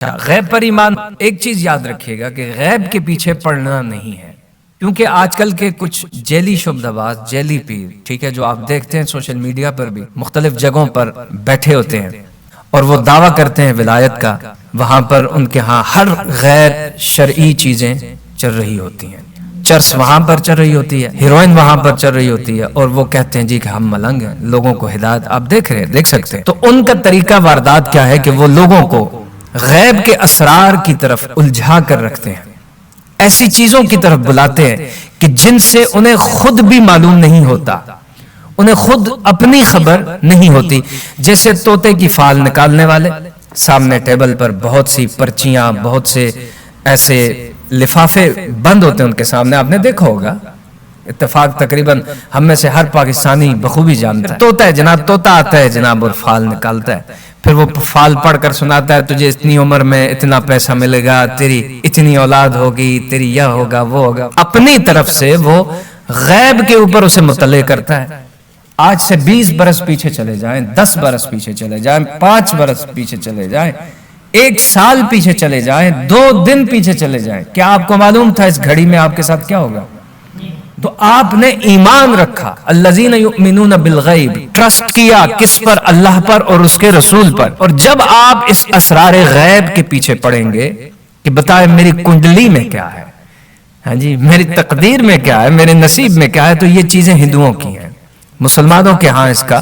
غیب پر ایمان، ایک چیز یاد رکھیے گا کہ غیب کے پیچھے پڑنا نہیں ہے، کیونکہ آج کل کے کچھ جیلی شبدباز، جیلی پیر، ٹھیک ہے، جو آپ دیکھتے ہیں سوشل میڈیا پر بھی مختلف جگہوں پر بیٹھے ہوتے ہیں اور وہ دعویٰ کرتے ہیں ولایت کا، وہاں پر ان کے ہاں ہر غیر شرعی چیزیں چل رہی ہوتی ہیں، چرس وہاں پر چل رہی ہوتی ہے، ہیروئن وہاں پر چل رہی ہوتی ہے، اور وہ کہتے ہیں جی کہ ہم ملنگ ہیں، لوگوں کو ہدایت، آپ دیکھ سکتے ہیں۔ تو ان کا طریقہ واردات کیا ہے کہ وہ لوگوں کو غیب کے اسرار کی طرف الجھا کر رکھتے ہیں، ایسی چیزوں کی طرف بلاتے ہیں کہ جن سے انہیں خود بھی معلوم نہیں ہوتا، انہیں خود اپنی خبر نہیں ہوتی۔ جیسے طوطے کی فال نکالنے والے، سامنے ٹیبل پر بہت سی پرچیاں، بہت سے ایسے لفافے بند ہوتے ہیں ان کے سامنے، آپ نے دیکھا ہوگا، اتفاق تقریباً ہم میں سے ہر پاکستانی بخوبی جانتا ہے۔ طوطا ہے جناب، طوطا آتا ہے جناب اور فال نکالتا ہے، پھر وہ فال پڑھ کر سناتا ہے تجھے اتنی عمر میں اتنا پیسہ ملے گا، تیری اتنی اولاد ہوگی، تیری یہ ہوگا وہ ہوگا، اپنی طرف سے وہ غیب کے اوپر اسے مطلع کرتا ہے۔ آج سے 20 برس پیچھے چلے جائیں، 10 برس پیچھے چلے جائیں، 5 برس پیچھے چلے جائیں، 1 سال پیچھے چلے جائیں، 2 دن پیچھے چلے جائیں، کیا آپ کو معلوم تھا اس گھڑی میں آپ کے ساتھ کیا ہوگا؟ تو آپ نے ایمان رکھا، الذین یؤمنون بالغیب، ٹرسٹ کیا کس پر؟ اللہ پر اور اس کے رسول پر۔ اور جب آپ اس اسرار غیب کے پیچھے پڑیں گے کہ بتائے میری کنڈلی میں کیا ہے، ہاں جی، میری تقدیر میں کیا ہے، میرے نصیب میں کیا ہے، تو یہ چیزیں ہندوؤں کی ہیں، مسلمانوں کے ہاں اس کا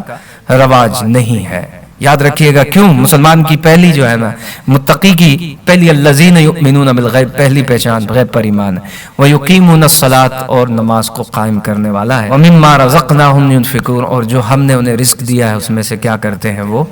رواج نہیں ہے۔ یاد رکھیے گا، کیوں؟ مسلمان کی پہلی جو ہے نا، متقی کی پہلی الذین یؤمنون بالغیب، پہلی پہچان غیب پر ایمان ہے، ویقیمون الصلاۃ، اور نماز کو قائم کرنے والا ہے، ومما رزقناہم ینفقون، اور جو ہم نے انہیں رزق دیا ہے اس میں سے کیا کرتے ہیں وہ